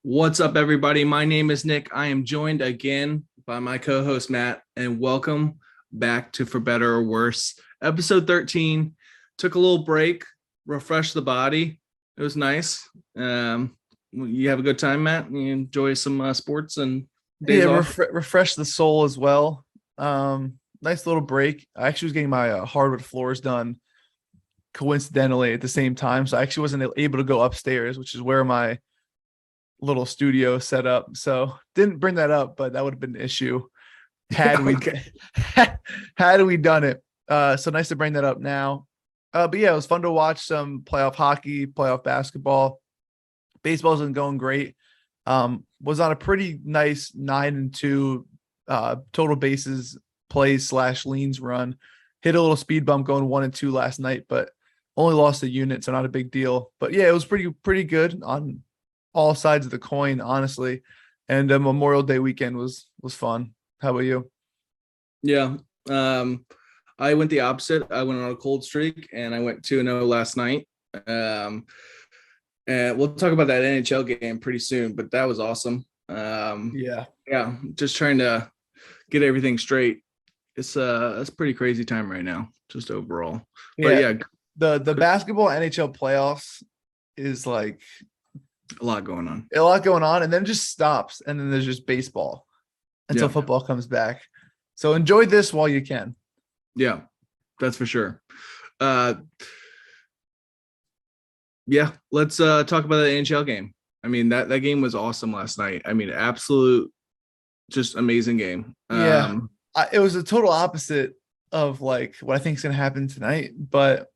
What's up, everybody? My name is Nick. I am joined again by my co-host Matt, and welcome back to For Better or Worse, episode 13. Took a little break, refreshed the body. It was nice. You have a good time, Matt? You enjoy some sports and days off? Refresh the soul as well. Nice little break. I actually was getting my hardwood floors done coincidentally at the same time, so I actually wasn't able to go upstairs, which is where my little studio set up. So didn't bring that up, but that would have been an issue had we Okay. had we done it. So nice to bring that up now. But yeah, it was fun to watch some playoff hockey, playoff basketball. Baseball isn't going great. Was on a pretty nice 9-2 total bases plays / leans run. Hit a little speed bump going 1-2 last night, but only lost a unit, so not a big deal. But yeah, it was pretty good on all sides of the coin, honestly. And Memorial Day weekend was fun. How about you? Yeah. I went the opposite. I went on a cold streak, and I went 2-0 last night. Um, and we'll talk about that NHL game pretty soon, but that was awesome. Yeah. Yeah, just trying to get everything straight. It's a pretty crazy time right now, just overall. But Yeah. yeah, The basketball NHL playoffs is like a lot going on. a lot going on, and then just stops, and then there's just baseball until Yeah, football comes back. So enjoy this while you can. yeah, that's for sure. Uh, yeah, let's talk about the NHL game. I mean, that game was awesome last night. I mean, absolute, just amazing game. Yeah. It was a total opposite of like what I think is going to happen tonight. But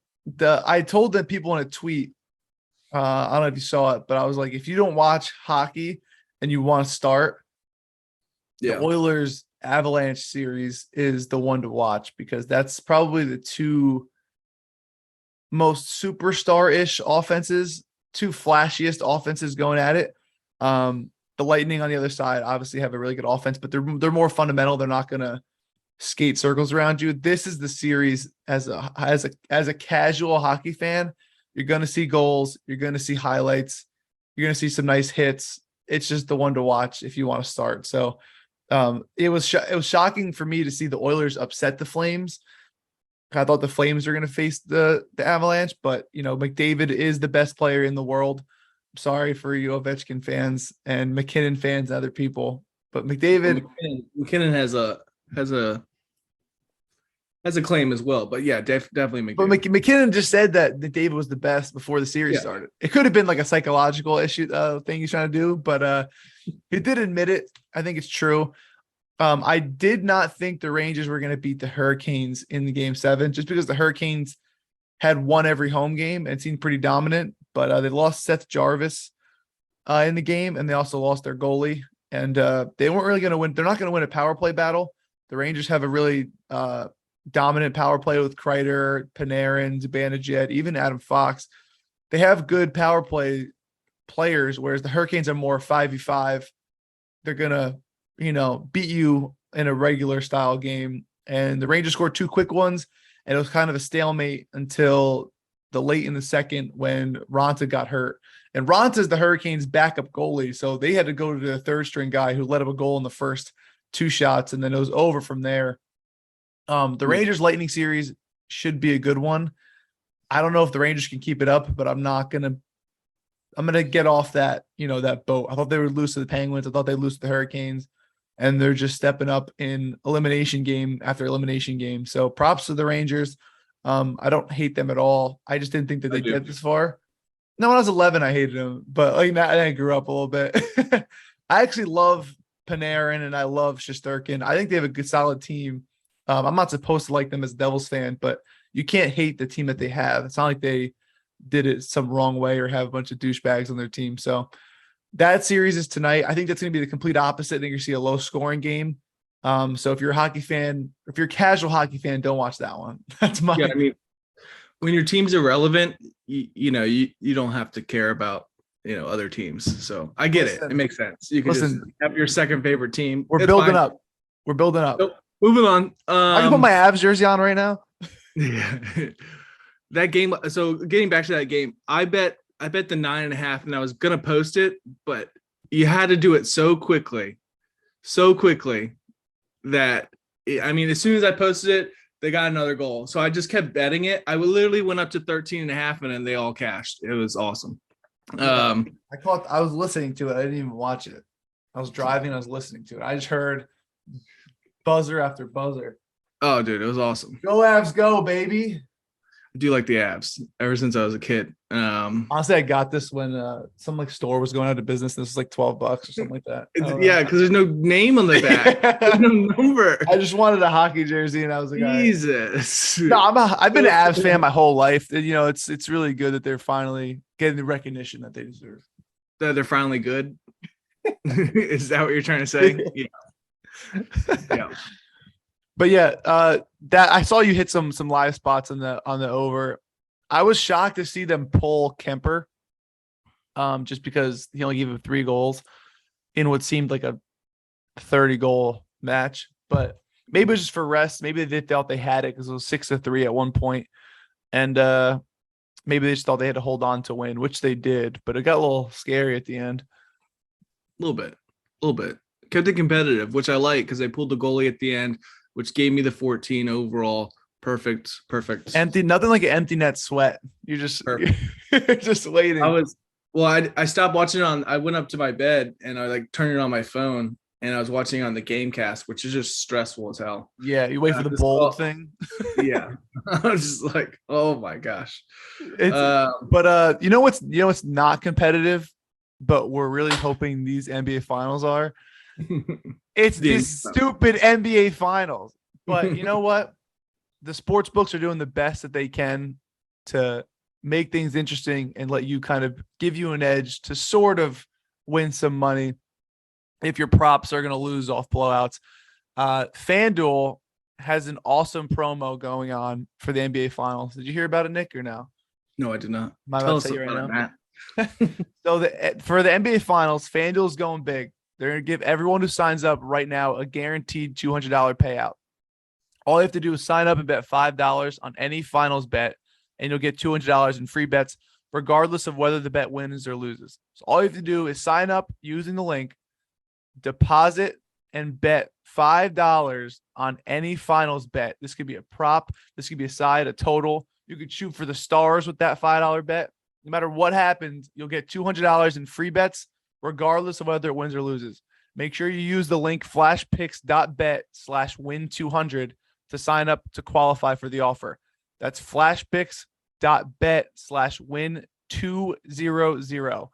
I told the people in a tweet, I don't know if you saw it, but I was like, if you don't watch hockey and you want to start, the Yeah, Oilers Avalanche series is the one to watch, because that's probably the two most superstar-ish offenses, two flashiest offenses going at it. The Lightning on the other side obviously have a really good offense, but they're more fundamental. They're not gonna skate circles around you. This is the series as a casual hockey fan. You're gonna see goals. You're gonna see highlights. You're gonna see some nice hits. It's just the one to watch if you want to start. So it was shocking for me to see the Oilers upset the Flames. I thought the Flames were going to face the Avalanche, but McDavid is the best player in the world. I'm sorry for you Ovechkin fans and McKinnon fans and other people, but well, McDavid, McKinnon has a has a claim as well. But yeah, definitely but McDavid. McKinnon just said that McDavid was the best before the series Yeah, started. It could have been like a psychological issue thing he's trying to do, but he did admit it. I think it's true. I did not think the Rangers were going to beat the Hurricanes in the game 7, just because the Hurricanes had won every home game and seemed pretty dominant, but they lost Seth Jarvis in the game, and they also lost their goalie, and they weren't really going to win. They're not going to win a power play battle. The Rangers have a really dominant power play with Kreider, Panarin, Zibanejad, even Adam Fox. They have good power play players, whereas the Hurricanes are more 5v5. They're going to beat you in a regular style game. And the Rangers scored 2 quick ones, and it was kind of a stalemate until the late in the second when Ronta got hurt. And Ronta's the Hurricanes' backup goalie, so they had to go to the third string guy who let up a goal in the first 2 shots, and then it was over from there. The yeah, Rangers Lightning series should be a good one. I don't know if the Rangers can keep it up, but I'm gonna get off that boat. I thought they would lose to the Penguins. I thought they'd lose to the Hurricanes, and they're just stepping up in elimination game after elimination game. So props to the Rangers. I don't hate them at all. I just didn't think that I they do. get this far. No, when I was 11, I hated them, but like now I grew up a little bit. I actually love Panarin and I love Shesterkin. I think they have a good, solid team. I'm not supposed to like them as a Devils fan, but you can't hate the team that they have. It's not like they did it some wrong way or have a bunch of douchebags on their team. So that series is tonight. I think that's going to be the complete opposite. I think you're see a low scoring game. So if you're a hockey fan, if you're a casual hockey fan, don't watch that one. That's my Yeah. I mean, when your team's irrelevant, you don't have to care about other teams. So I get it. It listen. makes sense. You can just Listen, have your second favorite team. we're It's building fine. up. We're building up. Nope. Moving on. I can put my Avs jersey on right now. Yeah. That game. So getting back to that game, I bet the 9.5, and I was gonna post it, but you had to do it so quickly that as soon as I posted it, they got another goal. So I just kept betting it. I literally went up to 13 and a half and then they all cashed. It was awesome. Yeah. I was listening to it. I didn't even watch it. I was driving. I was listening to it. I just heard buzzer after buzzer. Oh, dude, it was awesome. Go Avs, go, baby. I do like the Avs ever since I was a kid. Honestly, I got this when some like store was going out of business. This was like $12 or something like that. Yeah, because there's no name on the back. There's no number. I just wanted a hockey jersey, and I was like, Jesus. No, I've been an Avs fan my whole life. It's really good that they're finally getting the recognition that they deserve. That they're finally good. Is that what you're trying to say? Yeah. Yeah. But yeah, that I saw you hit some live spots on the over. I was shocked to see them pull Kemper, just because he only gave him 3 goals in what seemed like a 30-goal match. But maybe it was just for rest. Maybe they thought they had it because it was 6-3 at one point, and maybe they just thought they had to hold on to win, which they did. But it got a little scary at the end. A little bit. Kept it competitive, which I like because they pulled the goalie at the end, which gave me the 14 overall. Perfect. Empty, nothing like an empty net sweat. You're just you're just waiting. I stopped watching it I went up to my bed and I like turned it on my phone and I was watching on the game cast, which is just stressful as hell. Yeah, you wait for the bold thing. Yeah. I was just like, oh my gosh. But you know what's not competitive, but we're really hoping these NBA finals are. It's these stupid NBA finals. But you know what? The sports books are doing the best that they can to make things interesting and let you kind of give you an edge to sort of win some money if your props are going to lose off blowouts. FanDuel has an awesome promo going on for the NBA finals. Did you hear about it, Nick, or no? No, I did not. Tell us right now. So for the NBA finals, FanDuel is going big. They're going to give everyone who signs up right now a guaranteed $200 payout. All you have to do is sign up and bet $5 on any finals bet, and you'll get $200 in free bets, regardless of whether the bet wins or loses. So all you have to do is sign up using the link, deposit, and bet $5 on any finals bet. This could be a prop. This could be a side, a total. You could shoot for the stars with that $5 bet. No matter what happens, you'll get $200 in free bets, regardless of whether it wins or loses. Make sure you use the link flashpicks.bet/win200 to sign up to qualify for the offer. That's flashpicks.bet/win200.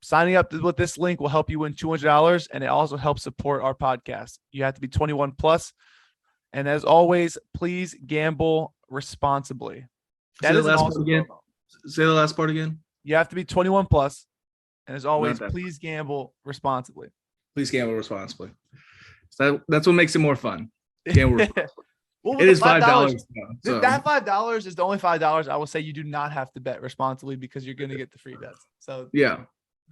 Signing up with this link will help you win $200, and it also helps support our podcast. You have to be 21 plus. And as always, please gamble responsibly. Say the last part again. You have to be 21 plus. And as always, please gamble responsibly. Please gamble responsibly. So that's what makes it more fun. Gamble responsibly. Well, it is $5. So. That $5 is the only $5 I will say you do not have to bet responsibly because you're going to get the free bets. So yeah,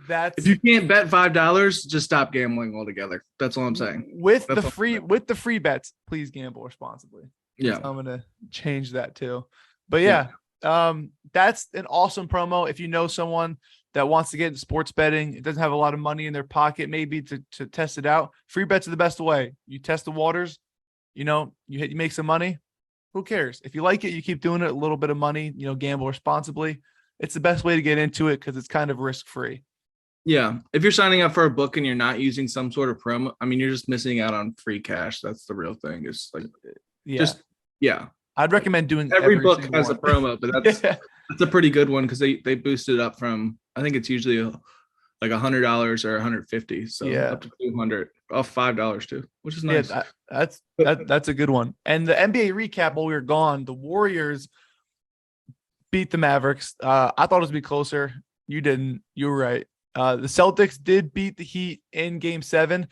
if you can't bet $5, just stop gambling altogether. That's all I'm saying. With the free bets, please gamble responsibly. Yeah, so I'm going to change that too. But yeah, that's an awesome promo. If you know someone that wants to get into sports betting, it doesn't have a lot of money in their pocket, maybe to test it out. Free bets are the best way. You test the waters. You make some money. Who cares? If you like it, you keep doing it. A little bit of money, gamble responsibly. It's the best way to get into it because it's kind of risk-free. Yeah. If you're signing up for a book and you're not using some sort of promo, you're just missing out on free cash. That's the real thing. It's like, I'd recommend doing every book has a promo, but that's a pretty good one because they boost it up from, I think it's usually like $100 or $150. So up to $200 off $5 too, which is nice. Yeah, that's a good one. And the NBA recap while we were gone, the Warriors beat the Mavericks. I thought it was be closer. You didn't. You were right. The Celtics did beat the Heat in Game 7.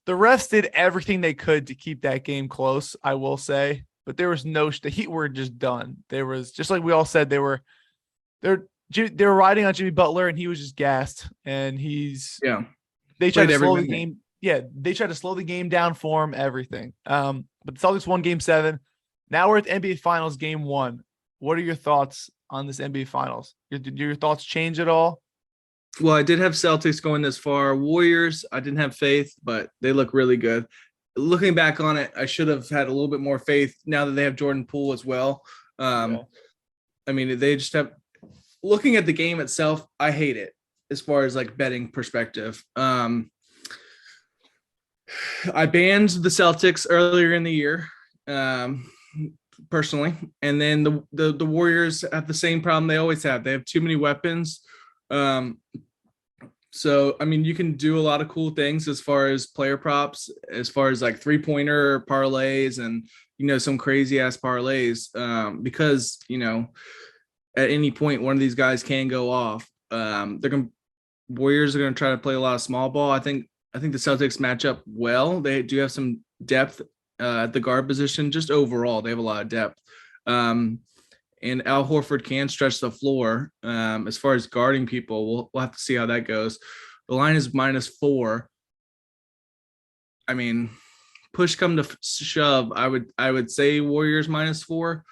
The refs did everything they could to keep that game close, I will say. But there was the Heat were just done. There was, just like we all said, they were riding on Jimmy Butler and he was just gassed. And they tried to slow the game. Yeah, they tried to slow the game down for him, everything. But the Celtics won Game 7. Now we're at the NBA Finals Game 1. What are your thoughts on this NBA Finals? Did your thoughts change at all? Well, I did have Celtics going this far. Warriors, I didn't have faith, but they look really good. Looking back on it, I should have had a little bit more faith now that they have Jordan Poole as well. Yeah. I mean, they just have looking at the game itself, I hate it as far as like betting perspective. I banned the Celtics earlier in the year, um, personally, and then the Warriors have the same problem they always have. They have too many weapons. Um, so I mean, you can do a lot of cool things as far as player props, as far as like 3-pointer parlays and some crazy ass parlays, because at any point one of these guys can go off. They're going Warriors are going to try to play a lot of small ball. I think the Celtics match up well. They do have some depth at the guard position. Just overall, they have a lot of depth. And Al Horford can stretch the floor. As far as guarding people, we'll have to see how that goes. The line is -4. I mean, push come to shove, I would say Warriors -4,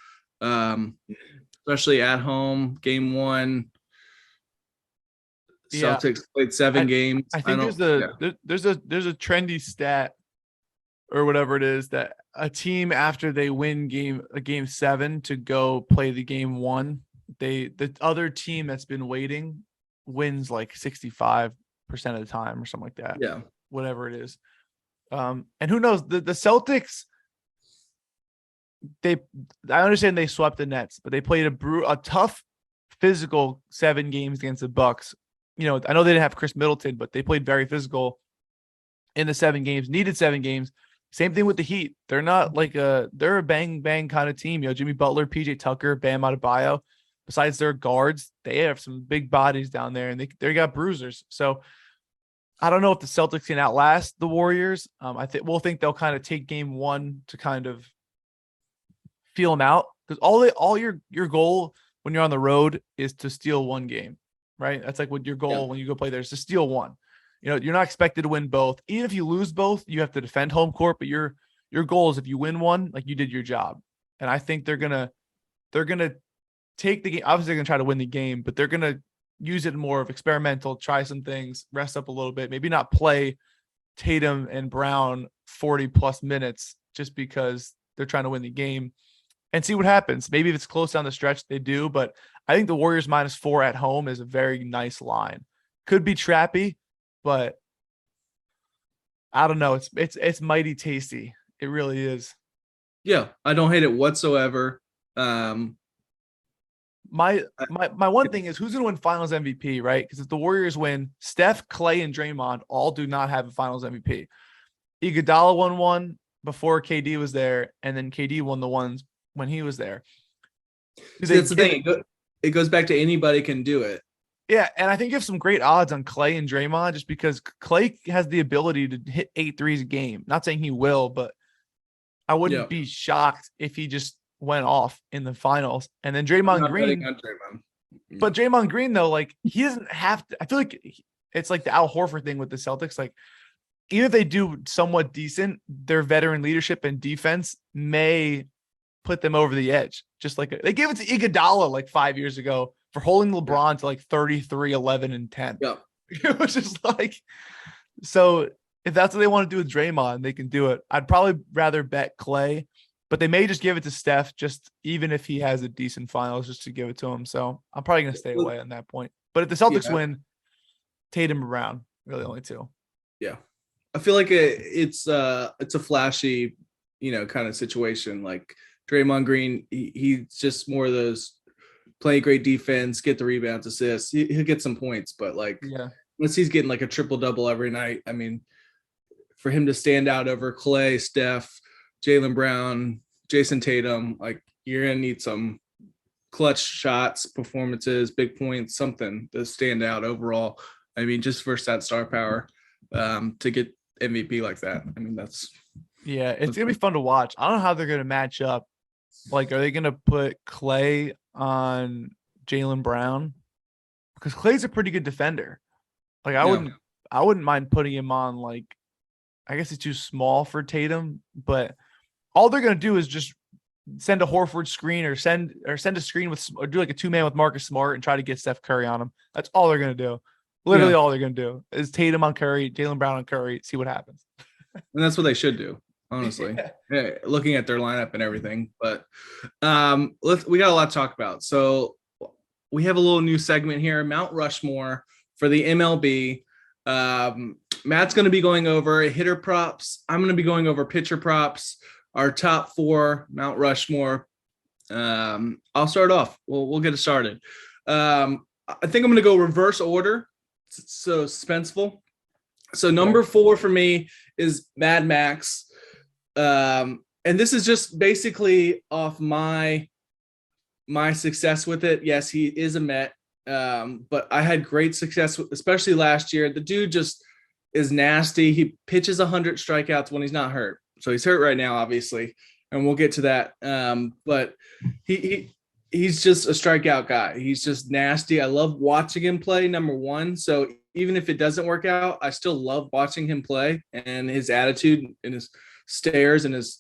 especially at home. Game 1, Yeah. Celtics played 7 games. I think there's a trendy stat or whatever it is that a team after they win game 7 to go play the game 1, the other team that's been waiting wins like 65% of the time or something like that. Yeah. Whatever it is. And who knows, the Celtics, I understand they swept the Nets, but they played a tough physical 7 games against the Bucks. I know they didn't have Chris Middleton, but they played very physical in the 7 games, needed 7 games. Same thing with the Heat. They're not like they're a bang bang kind of team. Jimmy Butler, PJ Tucker, Bam Adebayo. Besides their guards, they have some big bodies down there, and they got bruisers. So I don't know if the Celtics can outlast the Warriors. We'll think they'll kind of take game 1 to kind of feel them out, because all your goal when you're on the road is to steal 1 game, right? That's like what your goal when you go play there is to steal 1. You're not expected to win both. Even if you lose both, you have to defend home court. But your goal is if you win 1, like you did your job. And I think they're gonna take the game. Obviously, they're gonna try to win the game, but they're gonna use it more of experimental, try some things, rest up a little bit, maybe not play Tatum and Brown 40 plus minutes just because they're trying to win the game, and see what happens. Maybe if it's close down the stretch, they do. But I think the Warriors -4 at home is a very nice line. Could be trappy, but I don't know. It's mighty tasty. It really is. Yeah, I don't hate it whatsoever. My one thing is, who's going to win Finals MVP, right? Because if the Warriors win, Steph, Clay, and Draymond all do not have a Finals MVP. Iguodala won one before KD was there, and then KD won the ones when he was there. That's the thing. It goes back to anybody can do it. Yeah, and I think you have some great odds on Clay and Draymond just because Clay has the ability to hit 8 threes a game. Not saying he will, but I wouldn't be shocked if he just went off in the finals. And then Draymond Green. But Draymond Green, though, like he doesn't have to. I feel like it's like the Al Horford thing with the Celtics. Like even if they do somewhat decent, their veteran leadership and defense may put them over the edge. Just like they gave it to Iguodala like 5 years ago for holding LeBron to like 33, 11, and 10. Yeah. It was just like, so if that's what they want to do with Draymond, they can do it. I'd probably rather bet Clay, but they may just give it to Steph, just even if he has a decent finals, just to give it to him. So I'm probably going to stay away on that point. But if the Celtics win, Tatum and Brown, really only 2. Yeah. I feel like it's a flashy, kind of situation. Like Draymond Green, he's just more of those play great defense, get the rebounds, assists. He'll get some points, but unless he's getting like a triple-double every night, I mean, for him to stand out over Clay, Steph, Jaylen Brown, Jason Tatum, like you're going to need some clutch shots, performances, big points, something to stand out overall. I mean, just versus that star power to get MVP like that. I mean, it's going to be fun to watch. I don't know how they're going to match up. Like, are they going to put Clay on Jaylen Brown? Because Clay's a pretty good defender. Like, I wouldn't mind putting him on, like, I guess he's too small for Tatum, but all they're going to do is just send a Horford screen or send a screen or do like a 2-man with Marcus Smart and try to get Steph Curry on him. That's all they're going to do. Literally all they're going to do is Tatum on Curry, Jaylen Brown on Curry, see what happens. And that's what they should do, honestly. Yeah, looking at their lineup and everything. But we got a lot to talk about. So we have a little new segment here, Mount Rushmore for the MLB. Matt's going to be going over hitter props. I'm going to be going over pitcher props, our top 4 Mount Rushmore. I'll start off. We'll get it started. I think I'm going to go reverse order. So suspenseful. So number 4 for me is Mad Max. And this is just basically off my success with it. Yes, he is a Met. But I had great success, especially last year. The dude just is nasty. He pitches 100 strikeouts when he's not hurt. So he's hurt right now, obviously, and we'll get to that. But he's just a strikeout guy. He's just nasty. I love watching him play, number 1. So even if it doesn't work out, I still love watching him play and his attitude and his stares and his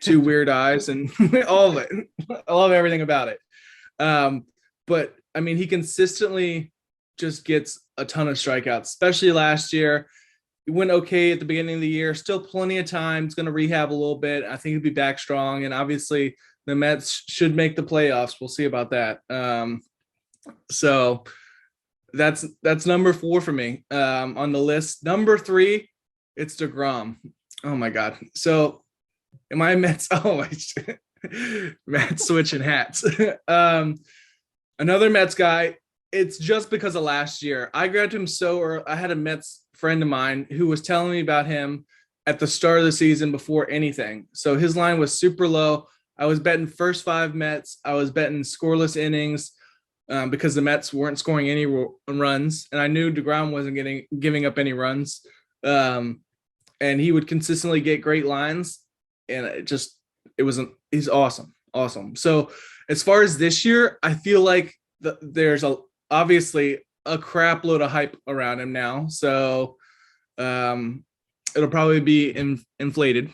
2 weird eyes and all of it. I love everything about it. But I mean, he consistently just gets a ton of strikeouts, especially last year. He went okay at the beginning of the year, still plenty of time. He's going to rehab a little bit. I think he'll be back strong. And obviously the Mets should make the playoffs. We'll see about that. So that's number 4 for me on the list. Number 3, it's DeGrom. Oh my God. So am I Mets? Oh my shit. Mets switching hats. Another Mets guy. It's just because of last year. I grabbed him I had a Mets friend of mine who was telling me about him at the start of the season before anything. So his line was super low. I was betting first 5 Mets. I was betting scoreless innings because the Mets weren't scoring any runs. And I knew DeGrom wasn't giving up any runs. And he would consistently get great lines. And he's awesome. Awesome. So as far as this year, I feel like there's obviously a crap load of hype around him now. So it'll probably be inflated.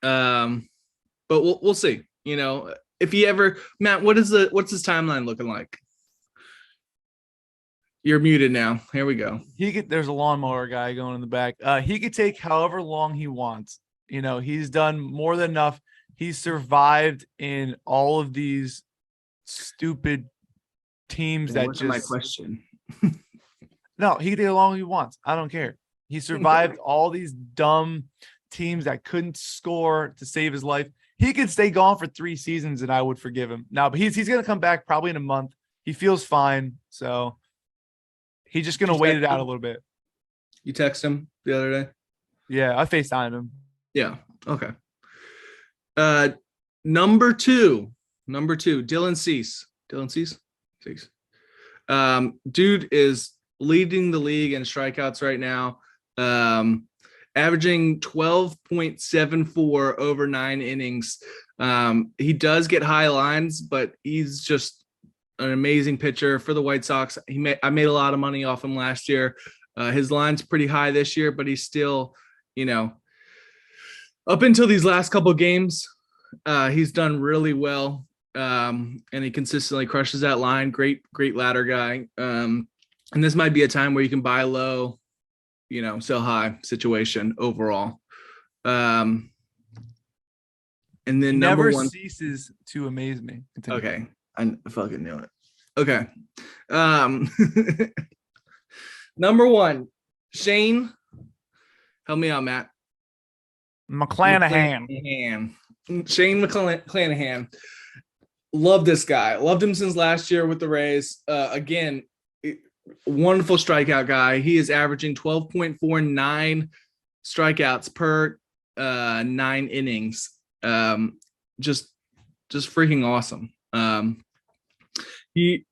But we'll see. You know, if he ever, Matt, what's his timeline looking like? You're muted now. Here we go. There's a lawnmower guy going in the back. He could take however long he wants. You know, he's done more than enough. He's survived in all of these stupid teams that just. My question. No, he can take how long he wants. I don't care. He survived all these dumb teams that couldn't score to save his life. He could stay gone for 3 seasons and I would forgive him. Now, but he's going to come back probably in a month. He feels fine. So he's just going to wait it out a little bit. You text him the other day? Yeah, I FaceTimed him. Yeah. Okay. Number two, Dylan Cease. Dude is leading the league in strikeouts right now. Averaging 12.74 over 9 innings. He does get high lines, but he's just an amazing pitcher for the White Sox. I made a lot of money off him last year. His line's pretty high this year, but he's still, up until these last couple of games, he's done really well. And he consistently crushes that line. Great ladder guy. And this might be a time where you can buy low, sell high situation overall. And then never ceases to amaze me. Continue. Okay. I fucking knew it. Okay. Number 1, Shane. Help me out, Matt. McClanahan. Shane McClanahan. Love this guy. Loved him since last year with the Rays. Again, wonderful strikeout guy. He is averaging 12.49 strikeouts per 9 innings. Just freaking awesome. He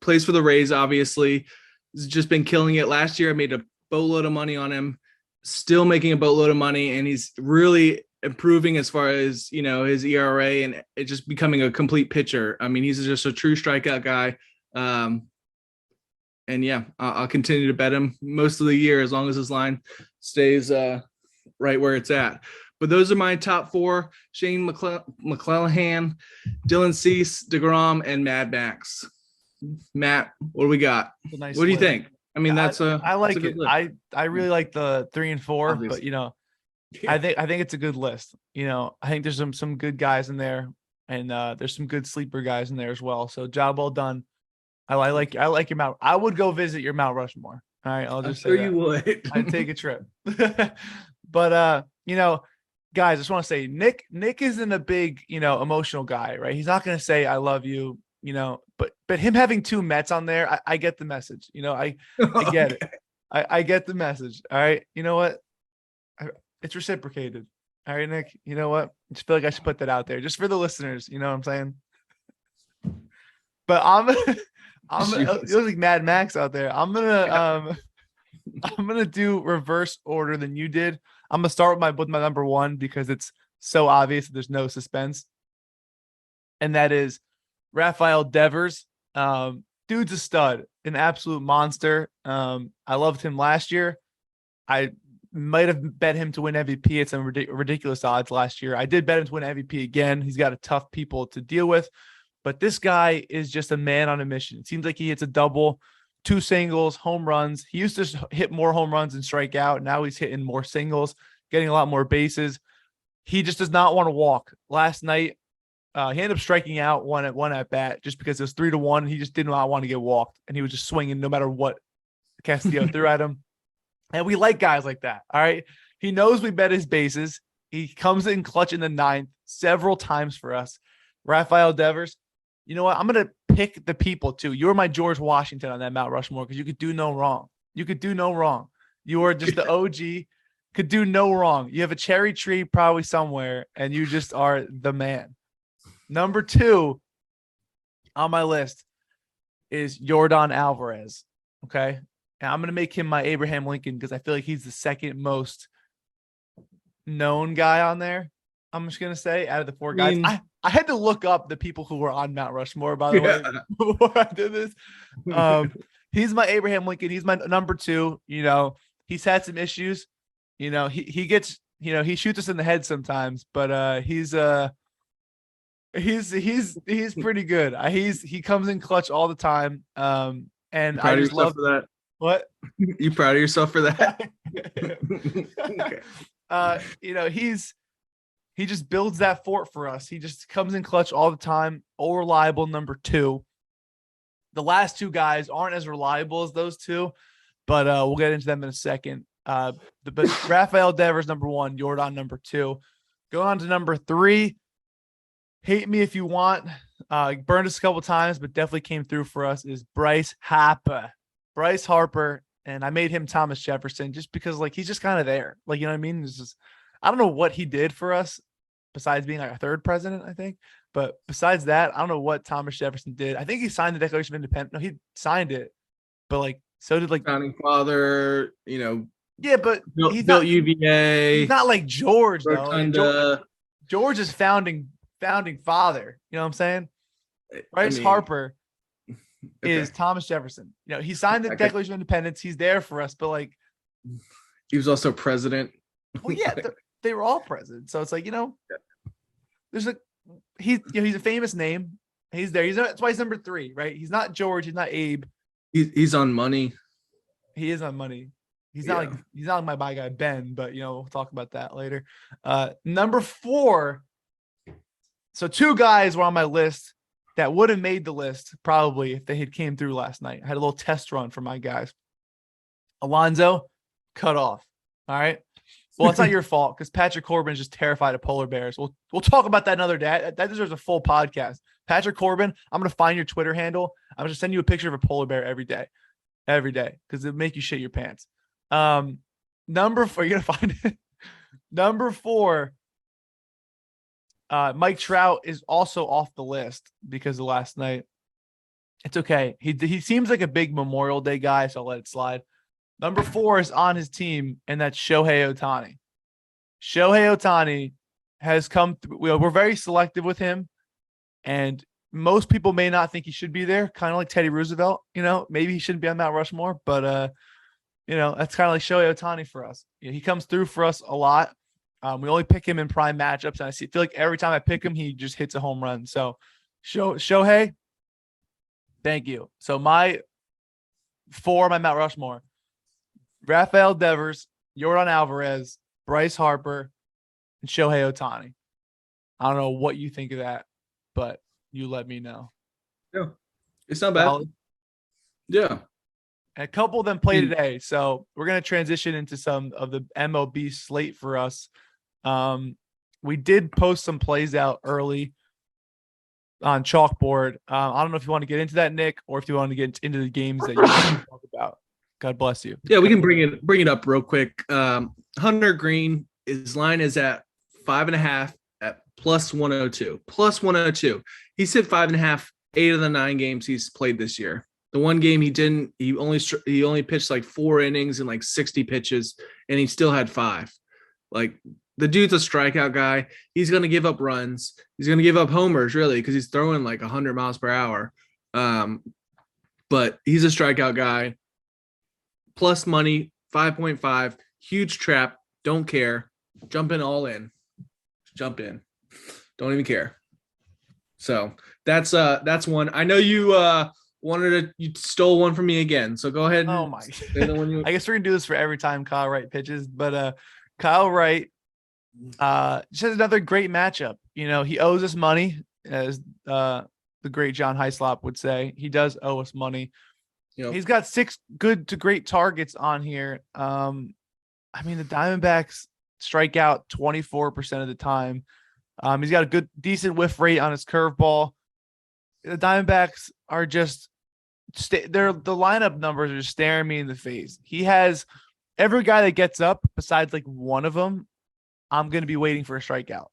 plays for the Rays, obviously. He's just been killing it. Last year, I made a boatload of money on him. Still making a boatload of money, and he's really improving as far as his ERA and it just becoming a complete pitcher. I mean, he's just a true strikeout guy. And yeah, I'll continue to bet him most of the year as long as his line stays right where it's at. But those are my top 4: Shane McClanahan, Dylan Cease, DeGrom, and Mad Max. Matt, what do we got? Nice what do you think? I mean, I that's like a good it. list. I really like the 3 and 4, but Obviously. I think it's a good list. I think there's some good guys in there, and there's some good sleeper guys in there as well. So job well done. I like your Mount. I would go visit your Mount Rushmore. All right, I'll I'm just say sure that. you would. I'd take a trip. But guys, I just want to say Nick isn't a big, emotional guy, right? He's not gonna say I love you, but him having 2 Mets on there, I get the message. I get it. Okay. I get the message. All right. You know what? It's reciprocated. All right, Nick. You know what? I just feel like I should put that out there just for the listeners. You know what I'm saying? But you look like Mad Max out there. I'm gonna do reverse order than you did. I'm gonna start with my number 1 because it's so obvious that there's no suspense, and that is Rafael Devers. Dude's a stud, an absolute monster. I loved him last year. I might have bet him to win MVP at some ridiculous odds last year. I did bet him to win MVP again. He's got a tough people to deal with, but this guy is just a man on a mission. It seems like he hits a double, 2 singles, home runs. He used to hit more home runs and strike out. Now he's hitting more singles, getting a lot more bases. He just does not want to walk. Last night, he ended up striking out one at bat just because it was 3-1. He just did not want to get walked, and he was just swinging no matter what Castillo threw at him. And we like guys like that. All right. He knows we bet his bases. He comes in clutch in the 9th several times for us. Rafael Devers, you know what? I'm going to pick the people too. You're my George Washington on that Mount Rushmore because you could do no wrong. You could do no wrong. You are just the OG, could do no wrong. You have a cherry tree probably somewhere, and you just are the man. Number 2 on my list is Yordan Alvarez. Okay. And I'm going to make him my Abraham Lincoln because I feel like he's the second most known guy on there. I'm just going to say out of the 4 guys. I had to look up the people who were on Mount Rushmore, by the way, before I did this. He's my Abraham Lincoln. He's my number 2. He's had some issues. He gets, he shoots us in the head sometimes, but he's pretty good. He comes in clutch all the time. And I just love that. What? You proud of yourself for that? Okay. He just builds that fort for us. He just comes in clutch all the time. All reliable, number 2. The last 2 guys aren't as reliable as those 2, but we'll get into them in a second. But Rafael Devers, number 1, Yordan, number 2. Go on to number 3. Hate me if you want. Burned us a couple times, but definitely came through for us, is Bryce Harper. Bryce Harper, and I made him Thomas Jefferson just because, he's just kind of there. You know what I mean? It's just, I don't know what he did for us besides being a 3rd president, I think. But besides that, I don't know what Thomas Jefferson did. I think he signed the Declaration of Independence. No, he signed it, but so did founding father. Yeah, but he's built UVA. He's not like George Rotunda. though. George is founding father. You know what I'm saying? Bryce Harper is Thomas Jefferson. He signed the Declaration of Independence. He's there for us, but he was also president. Well, yeah, they were all presidents. So it's there's he's a famous name. He's there. That's why he's number 3, right? He's not George. He's not Abe. He's on money. He is on money. He's not like my guy Ben, but we'll talk about that later. Number 4. So 2 guys were on my list that would have made the list probably if they had came through last night. I had a little test run for my guys. Alonzo, cut off. All right. Well, it's not your fault because Patrick Corbin is just terrified of polar bears. We'll talk about that another day. That deserves a full podcast. Patrick Corbin, I'm going to find your Twitter handle. I'm going to send you a picture of a polar bear every day, because it'll make you shit your pants. Number 4, you're going to find it. Number 4, Mike Trout is also off the list because of last night. It's okay. He seems like a big Memorial Day guy, so I'll let it slide. Number 4 is on his team, and that's Shohei Ohtani. Shohei Ohtani has come through. We're very selective with him, and most people may not think he should be there, kind of like Teddy Roosevelt. Maybe he shouldn't be on Mount Rushmore, but that's kind of like Shohei Ohtani for us. He comes through for us a lot. We only pick him in prime matchups, and I feel like every time I pick him, he just hits a home run. So, Shohei, thank you. So 4 on my Mount Rushmore: Rafael Devers, Yordan Alvarez, Bryce Harper, and Shohei Ohtani. I don't know what you think of that, but you let me know. Yeah, it's not bad. Solid. Yeah. And a couple of them play today. So we're going to transition into some of the MLB slate for us. We did post some plays out early on chalkboard. I don't know if you want to get into that, Nick, or if you want to get into the games that you want to talk about. God bless you. Yeah, we can bring it up real quick. Hunter Green, his line is at 5.5 at plus 102. Plus 102. He's hit 5.5 8 of the 9 games he's played this year. The one game he didn't, he only pitched like 4 innings and like 60 pitches, and he still had 5. Like, the dude's a strikeout guy. He's going to give up runs. He's going to give up homers, really, because he's throwing like 100 miles per hour. But he's a strikeout guy. Plus money, 5.5. Huge trap. Don't care. Jump in all in. Jump in. Don't even care. So that's one. I know you you stole one from me again. So go ahead. Oh my! I guess we're gonna do this for every time Kyle Wright pitches. But Kyle Wright just has another great matchup. You know, he owes us money, as the great John Hyslop would say. He does owe us money. Yep. He's got 6 good to great targets on here. I mean, the Diamondbacks strike out 24% of the time. He's got a decent whiff rate on his curveball. The Diamondbacks are just the lineup numbers are staring me in the face. He has every guy that gets up besides like one of them. I'm going to be waiting for a strikeout.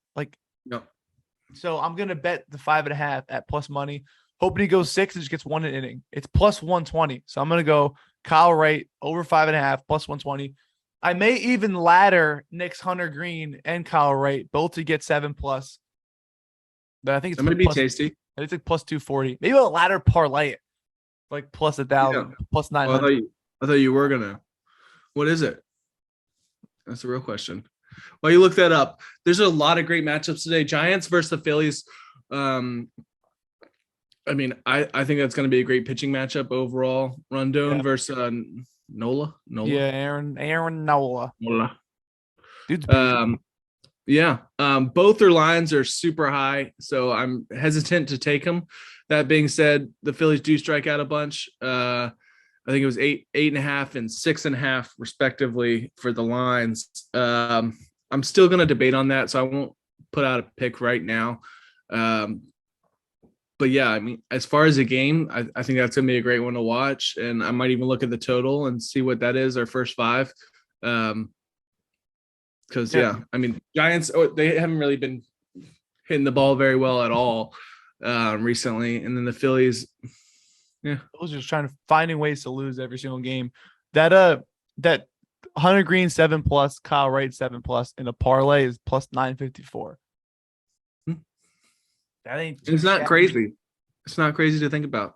So I'm going to bet the 5.5 at plus money. Hoping he goes 6 and just gets 1 inning. It's plus 120. So I'm going to go Kyle Wright over 5.5 plus 120. I may even ladder Nick's Hunter Green and Kyle Wright both to get 7+. But I think it's going to be tasty. It's like plus 240. Maybe I'll ladder parlay it like plus 1,000, plus 900. I thought you were gonna. What is it? That's a real question. Well, you look that up. There's a lot of great matchups today. Giants versus the Phillies. I mean, I think that's going to be a great pitching matchup overall. Rondon versus Nola. Yeah, Aaron Nola. Dude's yeah. Both their lines are super high, so I'm hesitant to take them. That being said, the Phillies do strike out a bunch. I think it was 8.5 and 6.5 respectively for the lines. I'm still going to debate on that, so I won't put out a pick right now. But yeah, I mean, as far as a game, I think that's going to be a great one to watch. And I might even look at the total and see what that is, our first 5. Because, I mean, Giants, they haven't really been hitting the ball very well at all recently. And then the Phillies, Phillies just finding ways to lose every single game. That Hunter Green 7+, Kyle Wright 7+, and a parlay is plus 954. It's not crazy. It's not crazy to think about.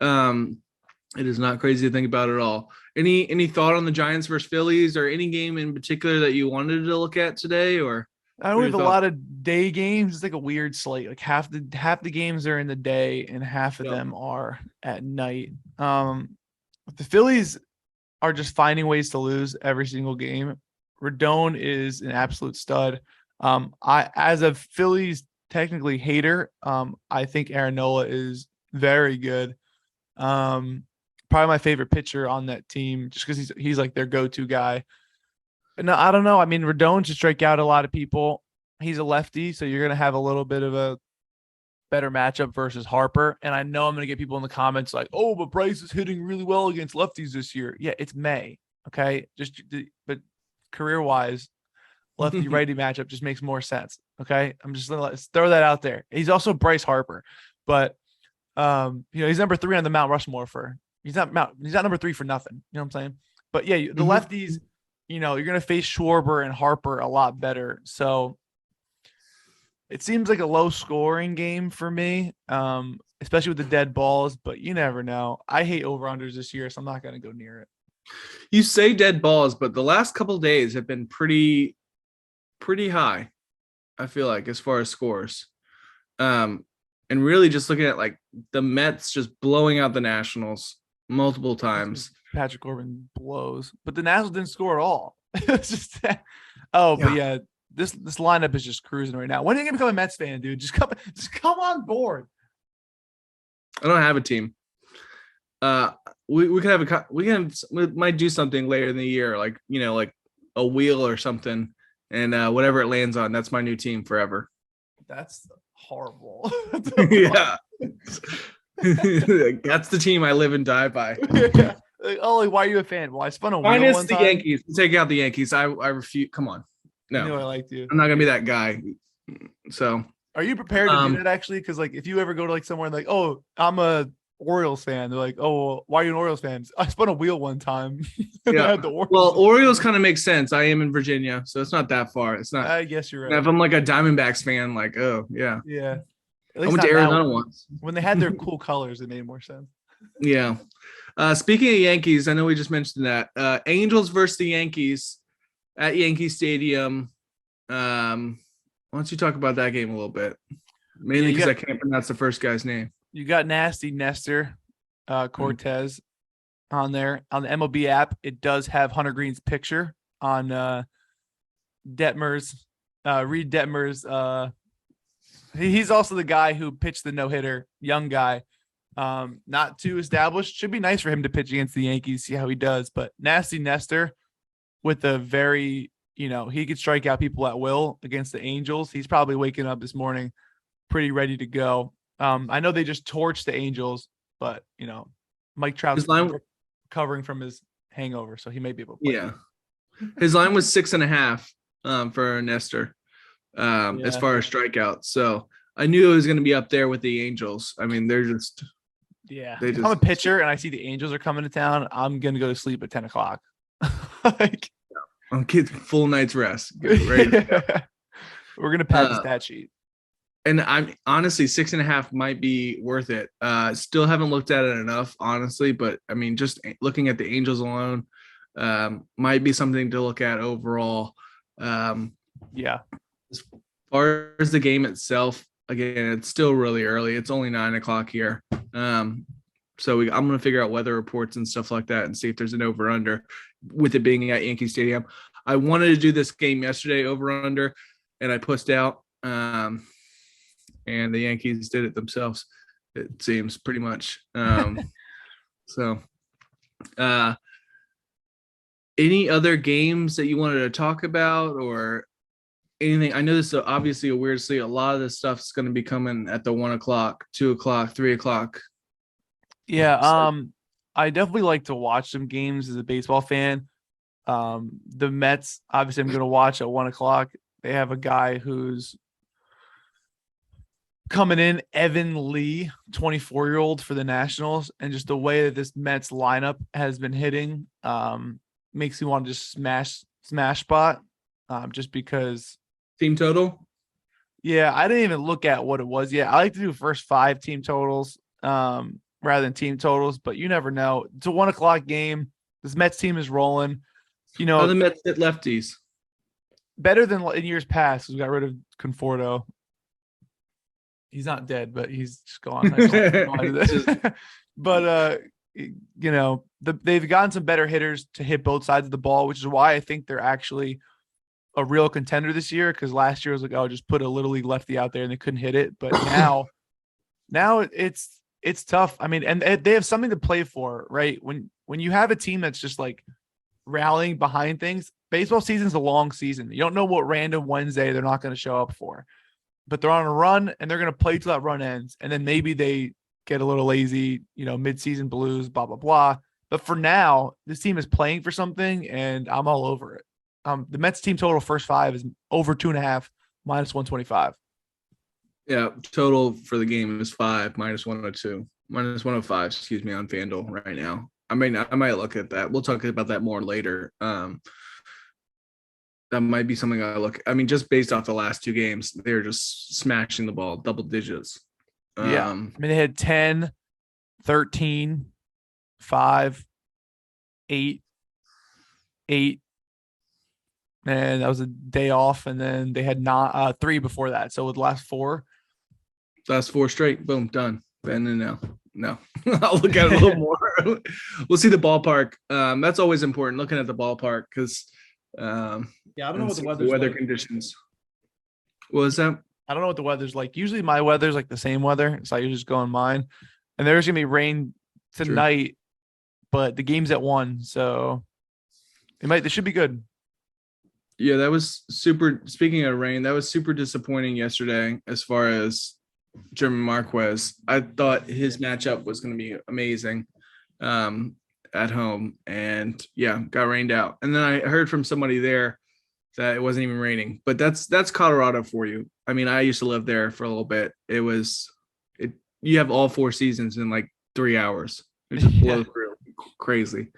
It is not crazy to think about at all. Any thought on the Giants versus Phillies or any game in particular that you wanted to look at today? Or I don't have a lot of day games. It's like a weird slate. Like half the games are in the day and half of them are at night. The Phillies are just finding ways to lose every single game. Rodon is an absolute stud. I, as a Phillies technically hater, I think Aaron Nola is very good. Probably my favorite pitcher on that team, just because he's like their go-to guy. And I don't know. I mean, Rodon should strike out a lot of people. He's a lefty, so you're gonna have a little bit of a better matchup versus Harper. And I know I'm gonna get people in the comments like, "Oh, but Bryce is hitting really well against lefties this year." Yeah, it's May, okay. But career-wise, lefty-righty matchup just makes more sense. Okay, I'm just gonna throw that out there. He's also Bryce Harper, but he's number 3 on the Mount Rushmore he's not number 3 for nothing. You know what I'm saying? But yeah, the lefties, you're gonna face Schwarber and Harper a lot better. So it seems like a low-scoring game for me, especially with the dead balls. But you never know. I hate over-unders this year, so I'm not gonna go near it. You say dead balls, but the last couple of days have been pretty high. I feel like as far as scores, and really just looking at like the Mets just blowing out the Nationals. multiple times. Patrick Corbin blows, but the Nationals didn't score at all. It's just but yeah, this lineup is just cruising right now. When are you gonna become a Mets fan, dude? Just come on board. I don't have a team. We might do something later in the year, like like a wheel or something, and whatever it lands on, that's my new team forever. That's horrible. Yeah. That's the team I live and die by. Yeah. Like, why are you a fan? Well, I spun a wheel Minus one the time. Yankees. Take out the Yankees. I refuse. Come on. No. You know I liked you. I'm not gonna be that guy. So are you prepared to do that actually? Because like if you ever go to like somewhere and like, oh, I'm a Orioles fan, they're like, oh, well, why are you an Orioles fan? I spun a wheel one time. Yeah. Well, Orioles kind of makes sense. I am in Virginia, so it's not that far. It's not. I guess you're right. If I'm like a Diamondbacks fan, like, oh yeah. Yeah. I went to Arizona once. When they had their cool colors, it made more sense. Yeah. Speaking of Yankees, I know we just mentioned that. Angels versus the Yankees at Yankee Stadium. Why don't you talk about that game a little bit? Mainly because I can't pronounce the first guy's name. You got nasty Nestor Cortez on there. On the MLB app, it does have Hunter Green's picture on Detmer's. Reed Detmer's. He's also the guy who pitched the no-hitter, young guy. Not too established. Should be nice for him to pitch against the Yankees, see how he does. But nasty Nestor with a very, he could strike out people at will against the Angels. He's probably waking up this morning pretty ready to go. I know they just torched the Angels, but Mike Trout's recovering from his hangover, so he may be able to play. Yeah. His line was 6.5 for Nestor as far as strikeouts. So I knew it was going to be up there with the Angels. I mean, they're just if I'm a pitcher and I see the Angels are coming to town, I'm going to go to sleep at 10 o'clock. I'll get full night's rest. We're going to pad the stat sheet. And I'm honestly 6.5 might be worth it. Still haven't looked at it enough, honestly, but I mean, just looking at the Angels alone might be something to look at overall. As far as the game itself, again, it's still really early. It's only 9 o'clock here. So I'm going to figure out weather reports and stuff like that and see if there's an over under with it being at Yankee Stadium. I wanted to do this game yesterday over under, and I pushed out. And the Yankees did it themselves, it seems, pretty much. Any other games that you wanted to talk about or anything? I know this is obviously a weird slate. A lot of this stuff is going to be coming at the 1 o'clock, 2 o'clock, 3 o'clock. Yeah. I definitely like to watch some games as a baseball fan. The Mets, obviously, I'm going to watch at 1 o'clock. They have a guy who's coming in, Evan Lee, 24-year-old for the Nationals, and just the way that this Mets lineup has been hitting makes me want to just smash spot just because. Team total? Yeah, I didn't even look at what it was yet. I like to do first 5 team totals rather than team totals, but you never know. It's a 1 o'clock game. This Mets team is rolling. How the Mets hit lefties? Better than in years past. We got rid of Conforto. He's not dead, but he's just gone. But they've gotten some better hitters to hit both sides of the ball, which is why I think they're actually a real contender this year. Because last year was like, oh, just put a little league lefty out there and they couldn't hit it. But now it's tough. I mean, and they have something to play for, right? When you have a team that's just like rallying behind things, baseball season's a long season. You don't know what random Wednesday they're not going to show up for. But they're on a run and they're going to play till that run ends. And then maybe they get a little lazy, mid-season blues, blah, blah, blah. But for now, this team is playing for something and I'm all over it. The Mets team total first 5 is over 2.5, minus 125. Yeah. Total for the game is 5, minus 102, minus 105, on FanDuel right now. I might look at that. We'll talk about that more later. That might be something I look. I mean, just based off the last 2 games, they're just smashing the ball, double digits. Yeah. I mean, they had 10, 13, 5, 8, 8. And that was a day off. And then they had 3 before that. So with the last 4. Last 4 straight, boom, done. And then now. No, I'll look at it a little more. We'll see the ballpark. That's always important, looking at the ballpark, because I don't know what the weather's weather like. conditions. What was that? I don't know what the weather's like. Usually my weather's like the same weather, so I usually just go on mine. And there's gonna be rain tonight, but the game's at 1, so this should be good. Yeah, that was super. Speaking of rain, that was super disappointing yesterday as far as German Marquez. I thought his matchup was going to be amazing at home, and yeah, got rained out. And then I heard from somebody there that it wasn't even raining, but that's Colorado for you. I mean, I used to live there for a little bit. You have all 4 seasons in like 3 hours. It just blows through crazy.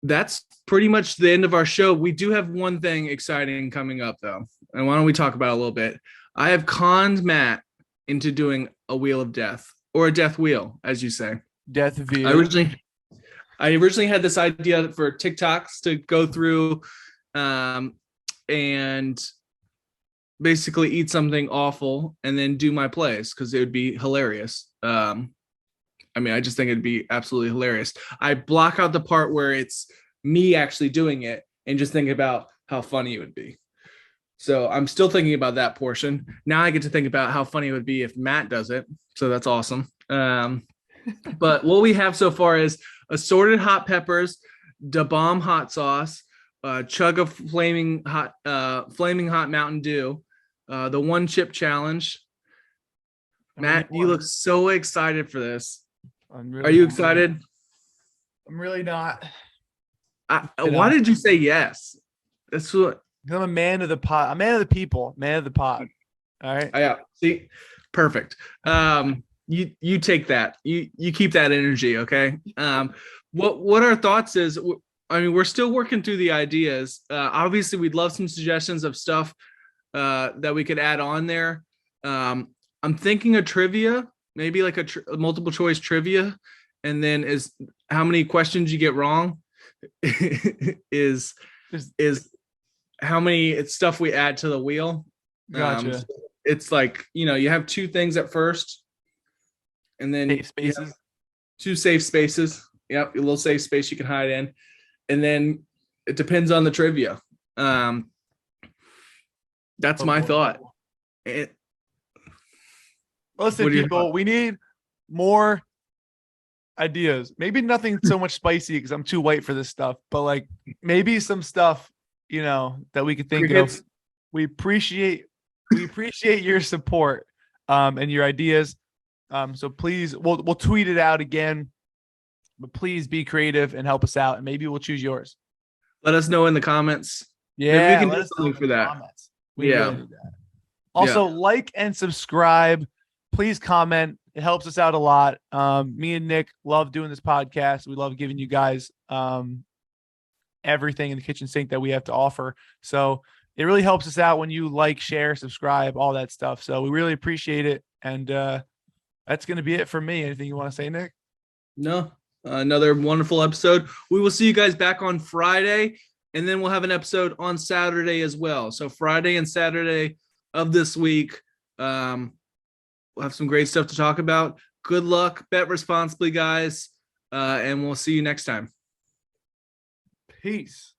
That's pretty much the end of our show. We do have one thing exciting coming up, though. And why don't we talk about it a little bit? I have conned Matt into doing a wheel of death, or a death wheel, as you say. Death wheel. I originally had this idea for TikToks to go through and basically eat something awful and then do my plays, because it would be hilarious. I just think it'd be absolutely hilarious. I block out the part where it's me actually doing it and just think about how funny it would be. So I'm still thinking about that portion. Now I get to think about how funny it would be if Matt does it. So that's awesome. But what we have so far is assorted hot peppers, Da Bomb hot sauce, chug of flaming hot Mountain Dew, the 1 chip challenge. Matt, you look so excited for this. Are you excited? I'm really not. Why did you say yes? That's what I'm a man of the pot. I'm a man of the people, man of the pot. All right. Yeah. See, perfect. You take that. You keep that energy. Okay. What our thoughts is, we're still working through the ideas. Obviously we'd love some suggestions of stuff that we could add on there. I'm thinking a trivia, maybe like a multiple choice trivia. And then is how many questions you get wrong is how many stuff we add to the wheel. Gotcha. It's like, you have 2 things at first, and then safe spaces. 2 safe spaces. Yep, a little safe space you can hide in, and then it depends on the trivia. That's my thought. Listen, people, we need more ideas. Maybe nothing so much spicy because I'm too white for this stuff, but like maybe some stuff, that we could think of. We appreciate your support and your ideas. So please, we'll tweet it out again, but please be creative and help us out, and maybe we'll choose yours. Let us know in the comments. Yeah, maybe we can do something for that. Comments. We really need that. Also, like and subscribe. Please comment. It helps us out a lot. Me and Nick love doing this podcast. We love giving you guys everything in the kitchen sink that we have to offer. So it really helps us out when you like, share, subscribe, all that stuff. So we really appreciate it. And that's going to be it for me. Anything you want to say, Nick? No. Another wonderful episode. We will see you guys back on Friday, and then we'll have an episode on Saturday as well. So Friday and Saturday of this week, we'll have some great stuff to talk about. Good luck. Bet responsibly, guys. And we'll see you next time. Peace.